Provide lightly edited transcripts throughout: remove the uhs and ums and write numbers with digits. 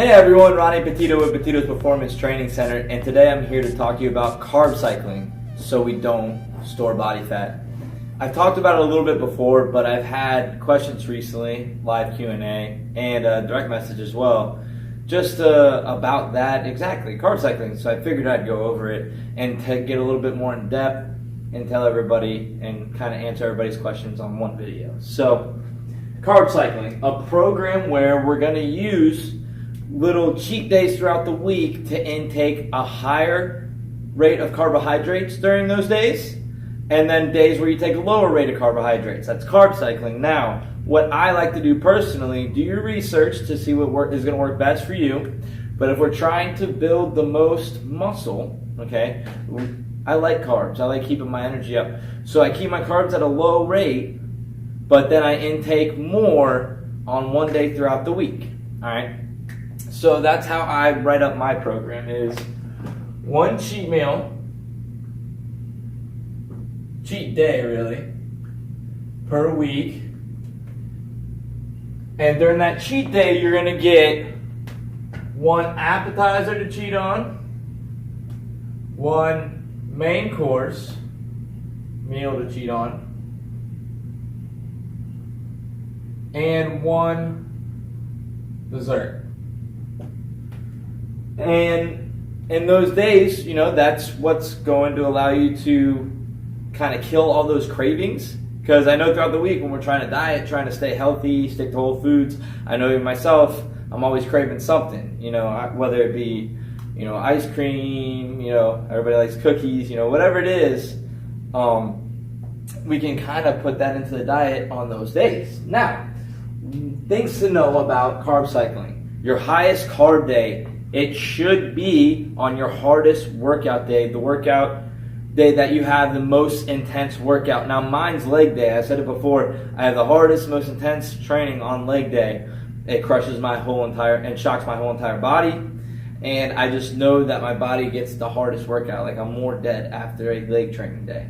Hey everyone, Ronnie Petito with Petito's Performance Training Center, and today I'm here to talk to you about carb cycling so we don't store body fat. I've talked about it a little bit before, but I've had questions recently, live Q&A, and a direct message as well, just about that exactly, carb cycling. So I figured I'd go over it and to get a little bit more in depth and tell everybody and kind of answer everybody's questions on one video. So, carb cycling, a program where we're going to use little cheat days throughout the week to intake a higher rate of carbohydrates during those days, and then days where you take a lower rate of carbohydrates. That's carb cycling. Now, what I like to do personally, do your research to see what is going to work best for you. But if we're trying to build the most muscle, okay, I like carbs. I like keeping my energy up. So I keep my carbs at a low rate, but then I intake more on one day throughout the week. All right. So that's how I write up my program, is one cheat meal, cheat day really, per week. And during that cheat day, you're going to get one appetizer to cheat on, one main course meal to cheat on, and one dessert. And in those days, you know, that's what's going to allow you to kind of kill all those cravings. Because I know throughout the week when we're trying to diet, trying to stay healthy, stick to whole foods, I know myself, I'm always craving something, you know, whether it be, you know, ice cream, you know, everybody likes cookies, you know, whatever it is, we can kind of put that into the diet on those days. Now, things to know about carb cycling. Your highest carb day, it should be on your hardest workout day, the workout day that you have the most intense workout. Now, mine's leg day. I said it before. I have the hardest, most intense training on leg day. It crushes my whole entire and shocks my whole entire body. And I just know that my body gets the hardest workout. Like, I'm more dead after a leg training day.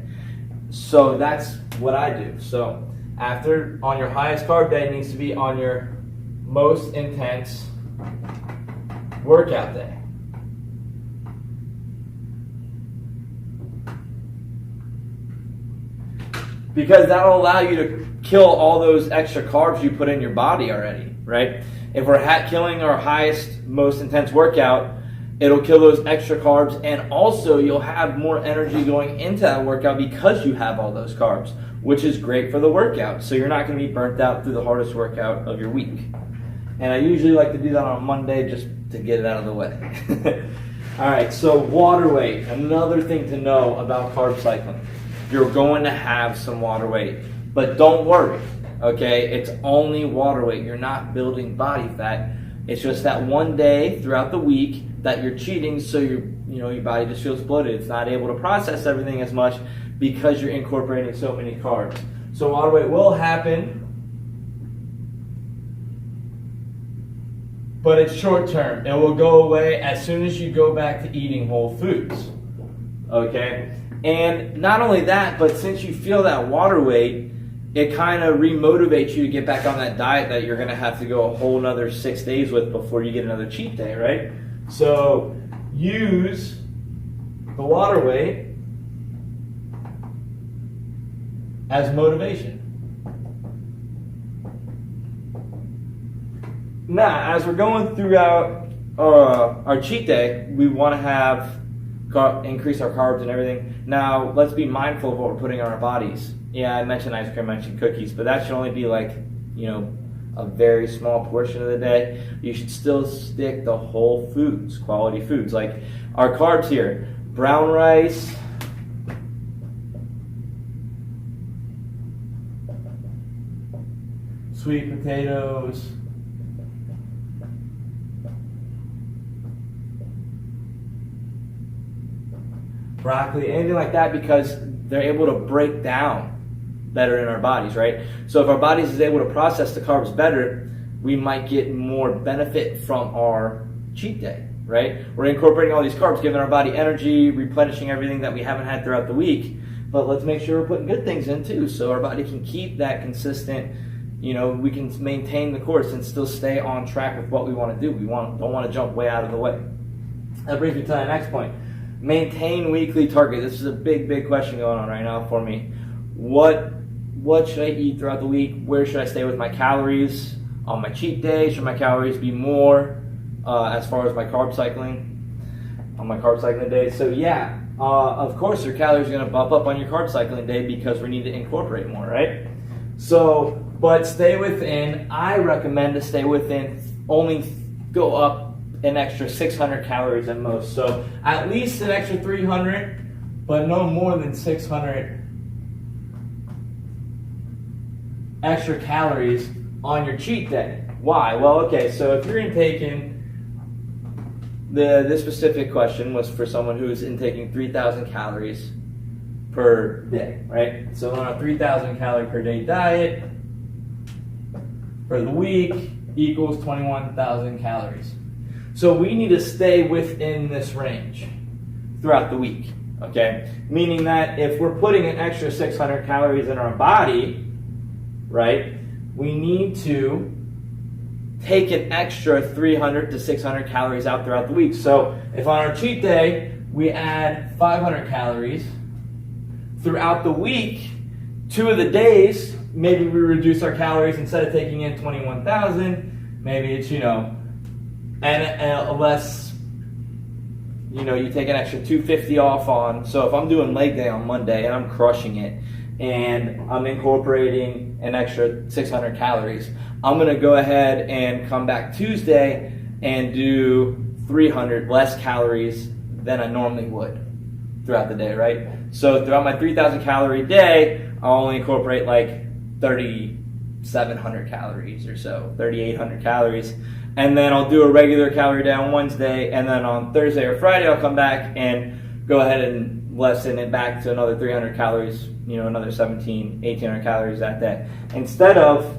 So that's what I do. So after, on your highest carb day, it needs to be on your most intense workout day. Because that'll allow you to kill all those extra carbs you put in your body already, right? If we're killing our highest, most intense workout, it'll kill those extra carbs, and also you'll have more energy going into that workout because you have all those carbs, which is great for the workout. So you're not going to be burnt out through the hardest workout of your week. And I usually like to do that on Monday just to get it out of the way. All right, so water weight, another thing to know about carb cycling. You're going to have some water weight, but don't worry, okay? It's only water weight. You're not building body fat. It's just that one day throughout the week that you're cheating, so your body just feels bloated. It's not able to process everything as much because you're incorporating so many carbs. So water weight will happen, but it's short term. It will go away as soon as you go back to eating whole foods, okay? And not only that, but since you feel that water weight, it kind of remotivates you to get back on that diet that you're going to have to go a whole another 6 days with before you get another cheat day, right? So use the water weight as motivation. Now, as we're going throughout our cheat day, we want to increase our carbs and everything. Now, let's be mindful of what we're putting on our bodies. Yeah, I mentioned ice cream, I mentioned cookies, but that should only be like, you know, a very small portion of the day. You should still stick to whole foods, quality foods. Like our carbs here, brown rice, sweet potatoes, broccoli, anything like that, because they're able to break down better in our bodies, right? So if our bodies is able to process the carbs better, we might get more benefit from our cheat day, right? We're incorporating all these carbs, giving our body energy, replenishing everything that we haven't had throughout the week, but let's make sure we're putting good things in too, so our body can keep that consistent we can maintain the course and still stay on track with what we want to do. We don't want to jump way out of the way. That brings me to the next point. Maintain weekly target. This is a big question going on right now for me. What should I eat throughout the week? Where should I stay with my calories? On my cheat day, should my calories be more as far as my carb cycling? On my carb cycling day. So yeah, of course your calories are going to bump up on your carb cycling day because we need to incorporate more, right? So, but stay within, I recommend to stay within, only go up an extra 600 calories at most. So at least an extra 300, but no more than 600 extra calories on your cheat day. Why? Well, okay, so if you're intaking, this specific question was for someone who's intaking 3,000 calories per day, right? So on a 3,000 calorie per day diet for the week equals 21,000 calories. So we need to stay within this range throughout the week, okay? Meaning that if we're putting an extra 600 calories in our body, right, we need to take an extra 300 to 600 calories out throughout the week. So if on our cheat day we add 500 calories, throughout the week, 2 of the days, maybe we reduce our calories. Instead of taking in 21,000, maybe it's, and less, you take an extra 250 off on. So if I'm doing leg day on Monday and I'm crushing it and I'm incorporating an extra 600 calories, I'm going to go ahead and come back Tuesday and do 300 less calories than I normally would throughout the day, right? So throughout my 3,000 calorie day, I'll only incorporate like 3,700 calories or so, 3,800 calories. And then I'll do a regular calorie day on Wednesday, and then on Thursday or Friday I'll come back and go ahead and lessen it back to another 300 calories, another 1,800 calories that day, instead of,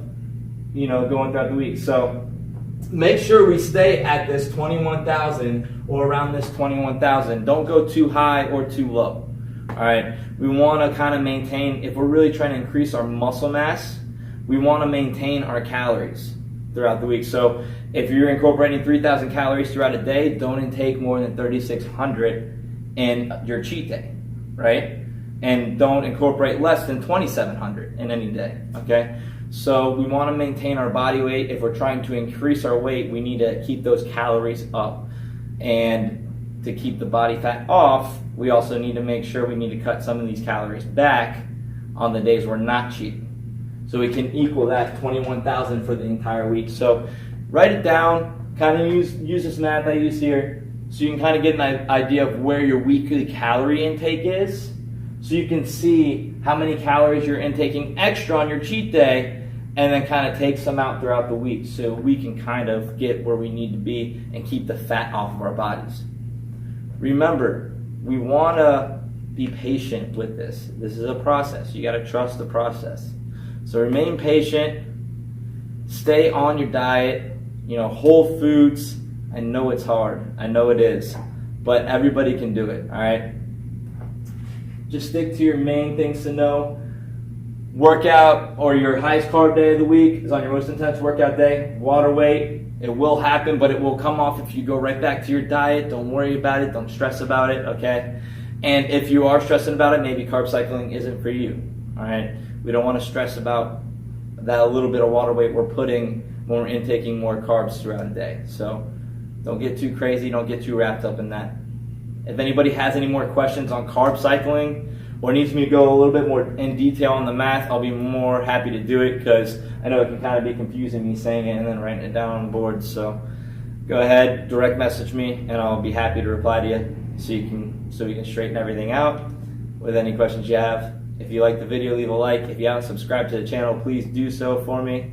going throughout the week. So make sure we stay at this 21,000 or around this 21,000. Don't go too high or too low. All right, we want to kind of maintain, if we're really trying to increase our muscle mass, we want to maintain our calories throughout the week. So if you're incorporating 3,000 calories throughout a day, don't intake more than 3,600 in your cheat day, right? And don't incorporate less than 2,700 in any day, okay? So we want to maintain our body weight. If we're trying to increase our weight, we need to keep those calories up. And to keep the body fat off, we also need to make sure we need to cut some of these calories back on the days we're not cheating, so we can equal that 21,000 for the entire week. So write it down, kind of use this math I use here, so you can kind of get an idea of where your weekly calorie intake is, so you can see how many calories you're intaking extra on your cheat day, and then kind of take some out throughout the week, so we can kind of get where we need to be and keep the fat off of our bodies. Remember, we want to be patient with this. This is a process. You got to trust the process. So remain patient, stay on your diet, whole foods. I know it's hard. I know it is. But everybody can do it, all right? Just stick to your main things to know. Workout, or your highest carb day of the week is on your most intense workout day. Water weight, it will happen, but it will come off if you go right back to your diet. Don't worry about it. Don't stress about it, okay? And if you are stressing about it, maybe carb cycling isn't for you, all right? We don't want to stress about that little bit of water weight we're putting when we're intaking more carbs throughout a day. So don't get too crazy. Don't get too wrapped up in that. If anybody has any more questions on carb cycling or needs me to go a little bit more in detail on the math, I'll be more happy to do it, because I know it can kind of be confusing me saying it and then writing it down on the board. So go ahead, direct message me, and I'll be happy to reply to you so we can straighten everything out with any questions you have. If you like the video, leave a like. If you haven't subscribed to the channel, please do so for me.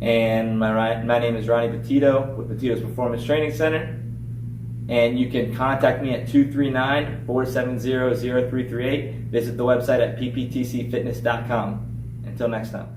And my name is Ronnie Petito with Petito's Performance Training Center. And you can contact me at 239-470-0338. Visit the website at pptcfitness.com. Until next time.